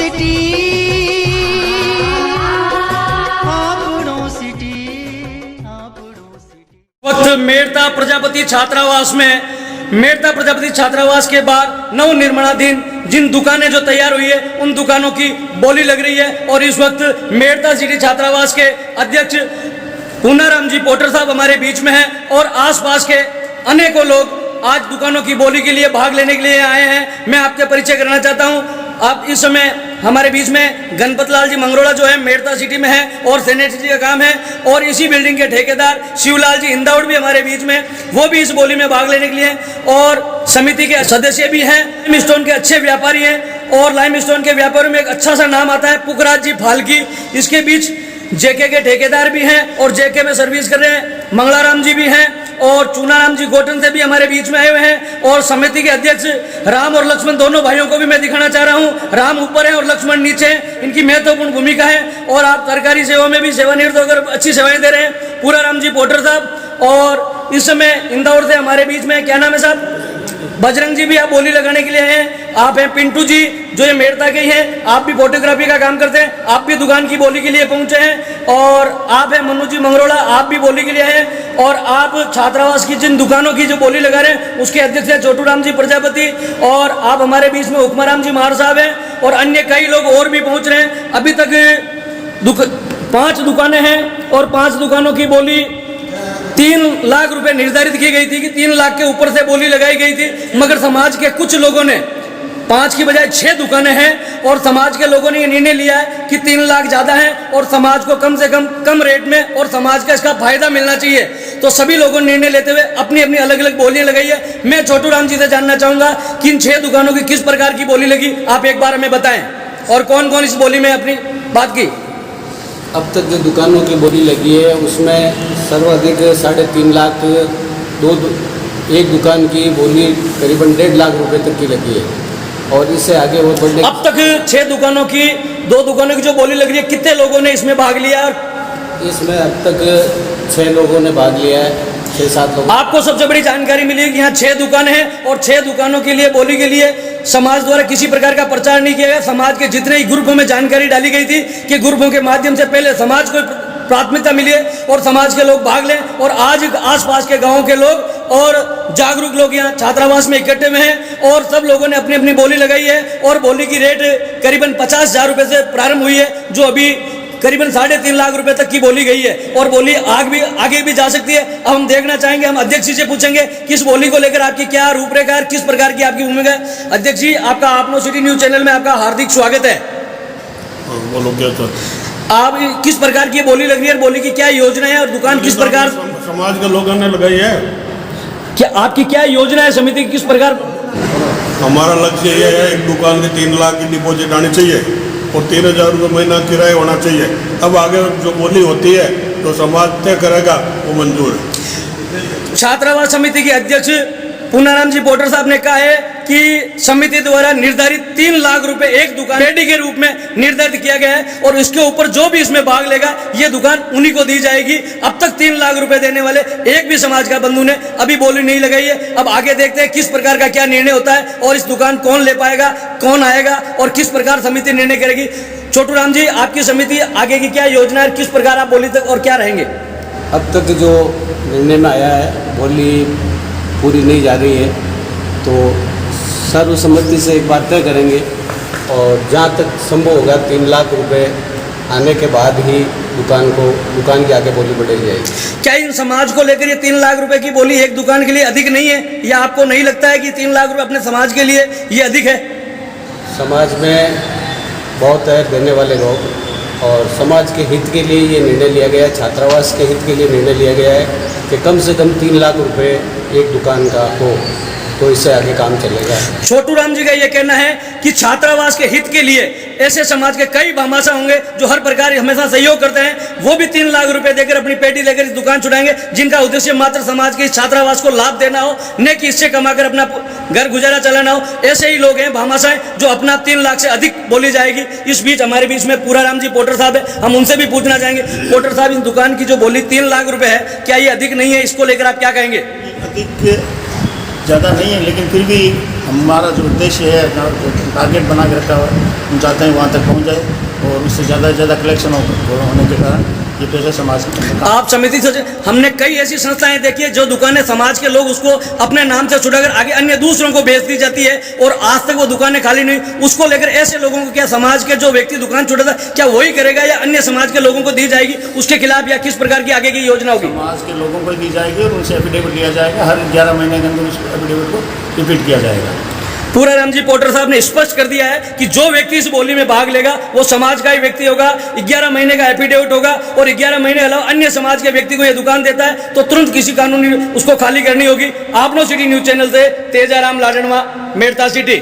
City आपड़ो city. वक्त मेड़ता प्रजापति छात्रावास में मेड़ता प्रजापति छात्रावास के बाहर नव निर्माणाधीन जिन दुकानें जो तैयार हुई है उन दुकानों की बोली लग रही है। और इस वक्त मेड़ता सिटी छात्रावास के अध्यक्ष पूनाराम जी पोटर साहब हमारे बीच में हैं और आसपास के अनेकों लोग आज दुकानों की बोली के लिए भाग लेने के लिए आए हैं। मैं आपसे परिचय कराना चाहता हूं। आप इस समय हमारे बीच में गणपत लाल जी मंगरोड़ा जो है मेड़ता सिटी में है और सैनिटरी का काम है, और इसी बिल्डिंग के ठेकेदार शिवलाल जी इंदाउड़ भी हमारे बीच में, वो भी इस बोली में भाग लेने के लिए हैं। और समिति के सदस्य भी हैं, लाइम स्टोन के अच्छे व्यापारी हैं और लाइम स्टोन के व्यापारियों में एक अच्छा सा नाम आता है पुखराज जी फाल्की। इसके बीच जेके के ठेकेदार भी हैं और जेके में सर्विस कर रहे हैं मंगलाराम जी भी हैं, और चूनाराम जी गोटन से भी हमारे बीच में आए हुए हैं। और समिति के अध्यक्ष राम और लक्ष्मण दोनों भाइयों को भी मैं दिखाना चाह रहा हूं। राम ऊपर है और लक्ष्मण नीचे है, इनकी महत्वपूर्ण भूमिका है और आप सरकारी सेवा में भी सेवानिवृत्त होकर अच्छी सेवाएं दे रहे हैं। पूनाराम जी पोटर साहब, और इस समय इंदौर से हमारे बीच में क्या नाम है साहब, बजरंग जी भी आप बोली लगाने के लिए हैं। आप हैं पिंटू जी जो ये मेड़ता के ही हैं, आप भी फोटोग्राफी का काम करते हैं, आप भी दुकान की बोली के लिए पहुंचे हैं। और आप हैं मनु जी मंगरोड़ा, आप भी बोली के लिए हैं। और आप छात्रावास की जिन दुकानों की जो बोली लगा रहे हैं उसके अध्यक्ष हैं छोटूराम जी प्रजापति, और आप हमारे बीच में हुक्माराम जी महार साहब हैं और अन्य कई लोग और भी पहुंच रहे हैं। अभी तक 5 दुकानें हैं और 5 दुकानों की बोली 3 लाख रुपए निर्धारित की गई थी कि 3 लाख के ऊपर से बोली लगाई गई थी, मगर समाज के कुछ लोगों ने 5 की बजाय 6 दुकानें हैं और समाज के लोगों ने ये निर्णय लिया है कि 3 लाख ज़्यादा है और समाज को कम से कम रेट में और समाज का इसका फायदा मिलना चाहिए। तो सभी लोगों ने निर्णय लेते हुए अपनी अपनी अलग अलग बोलियां लगाई है। मैं छोटूराम जी से जानना चाहूँगा कि इन 6 दुकानों की किस प्रकार की बोली लगी, आप एक बार हमें बताएं, और कौन कौन इस बोली में अपनी बात की। अब तक जो दुकानों की बोली लगी है उसमें सर्वाधिक 3.5 लाख, एक दुकान की बोली करीबन 1.5 लाख रुपए तक की लगी है, और इससे आगे वो बढ़ने। अब तक 6 दुकानों की, 2 दुकानों की जो बोली लग रही है, कितने लोगों ने इसमें भाग लिया? और इसमें अब तक 6 लोगों ने भाग लिया है, 6-7 लोग। आपको सबसे बड़ी जानकारी मिली कि यहाँ 6 दुकानें हैं और 6 दुकानों के लिए बोली के लिए समाज द्वारा किसी प्रकार का प्रचार नहीं किया गया। समाज के जितने ही ग्रुपों में जानकारी डाली गई थी कि ग्रुपों के माध्यम से पहले समाज को प्राथमिकता मिली है और समाज के लोग भाग लें। और आज आसपास के गांवों के लोग और जागरूक लोग यहाँ छात्रावास में इकट्ठे में हैं और सब लोगों ने अपनी अपनी बोली लगाई है। और बोली की रेट करीबन 50,000 रुपये से प्रारंभ हुई है, जो अभी करीबन 3.5 लाख रुपए तक की बोली गई है, और बोली आगे भी जा सकती है। अब हम देखना चाहेंगे, हम अध्यक्ष जी से पूछेंगे कि इस बोली को लेकर आपकी क्या रूपरेखा है, किस प्रकार की आपकी भूमिका है। अध्यक्ष जी, आपका आपनो सिटी न्यूज चैनल में आपका हार्दिक स्वागत है। बोलो क्या था? आप किस प्रकार की बोली लग रही है, बोली की क्या योजना है और दुकान किस प्रकार समाज के लोगों ने लगाई है? क्या आपकी क्या योजना है समिति की, किस प्रकार? हमारा लक्ष्य ये है, एक दुकान की 3 लाख की डिपॉजिट आनी चाहिए और 3,000 रुपये महीना किराया होना चाहिए। अब आगे जो बोली होती है तो समाज तय करेगा, वो मंजूर है। छात्रावास समिति के अध्यक्ष पूनाराम जी पोटर साहब ने कहा है कि समिति द्वारा निर्धारित 3 लाख रुपए एक दुकान पेटी के रूप में निर्धारित किया गया है, और इसके ऊपर जो भी इसमें भाग लेगा ये दुकान उन्हीं को दी जाएगी। अब तक 3 लाख रुपए देने वाले एक भी समाज का बंधु ने अभी बोली नहीं लगाई है। अब आगे देखते हैं किस प्रकार का क्या निर्णय होता है और इस दुकान कौन ले पाएगा, कौन आएगा और किस प्रकार समिति निर्णय करेगी। छोटूराम जी, आपकी समिति आगे की क्या योजना है, किस प्रकार आप बोली तक और क्या रहेंगे? अब तक जो निर्णय में आया है बोली पूरी नहीं जा रही है, तो सर्वसम्मति से एक बार तय करेंगे और जहाँ तक संभव होगा 3 लाख रुपए आने के बाद ही दुकान की आगे बोली बढ़ाई जाएगी। क्या इन समाज को लेकर ये 3 लाख रुपए की बोली एक दुकान के लिए अधिक नहीं है, या आपको नहीं लगता है कि 3 लाख रुपए अपने समाज के लिए ये अधिक है? समाज में बहुत है देने वाले लोग, और समाज के हित के लिए ये निर्णय लिया गया है, छात्रावास के हित के लिए निर्णय लिया गया है कि कम से कम 3 लाख रुपए एक दुकान का हो, तो इससे आगे काम चलेगा। छोटूराम जी का यह कहना है कि छात्रावास के हित के लिए ऐसे समाज के कई भामाशाह होंगे जो हर प्रकार हमेशा सहयोग करते हैं, वो भी 3 लाख रुपए देकर अपनी पेटी लेकर इस दुकान छुड़ाएंगे, जिनका उद्देश्य मात्र समाज के इस छात्रावास को लाभ देना हो, न कि इससे कमाकर अपना घर गुजारा चलाना हो। ऐसे ही लोग हैं भामाशाह जो अपना 3 लाख से अधिक बोली जाएगी। इस बीच हमारे बीच में पूनाराम जी पोटर साहब है, हम उनसे भी पूछना चाहेंगे। पोटर साहब, इन दुकान की जो बोली 3 लाख रुपए है, क्या ये अधिक नहीं है? इसको लेकर आप क्या कहेंगे? ज़्यादा नहीं है, लेकिन फिर भी हमारा जो उद्देश्य है, जो टारगेट बना के रखा हुआ है, हम चाहते हैं वहाँ तक पहुँच जाए और उससे ज़्यादा से ज़्यादा कलेक्शन होने के कारण ये पैसा समाज में। आप समिति से हमने कई ऐसी संस्थाएं देखी है जो दुकानें समाज के लोग उसको अपने नाम से छुड़ाकर आगे अन्य दूसरों को बेच दी जाती है और आज तक वो दुकानें खाली नहीं। उसको लेकर ऐसे लोगों को क्या समाज के जो व्यक्ति दुकान छुड़ाता क्या वही करेगा या अन्य समाज के लोगों को दी जाएगी उसके खिलाफ, या किस प्रकार की आगे की योजना होगी? समाज के लोगों को दी जाएगी और उनसे एफिडेविट लिया जाएगा, हर 11 महीने के अंदर उस एफिडेविट को रिपीट किया जाएगा। पूरा राम जी पोटर साहब ने स्पष्ट कर दिया है कि जो व्यक्ति इस बोली में भाग लेगा वो समाज का ही व्यक्ति होगा। 11 महीने का एफिडेविट होगा और 11 महीने के अलावा अन्य समाज के व्यक्ति को यह दुकान देता है तो तुरंत किसी कानूनी उसको खाली करनी होगी। आपनो सिटी न्यूज चैनल से तेजाराम लाडनवा, मेड़ता सिटी।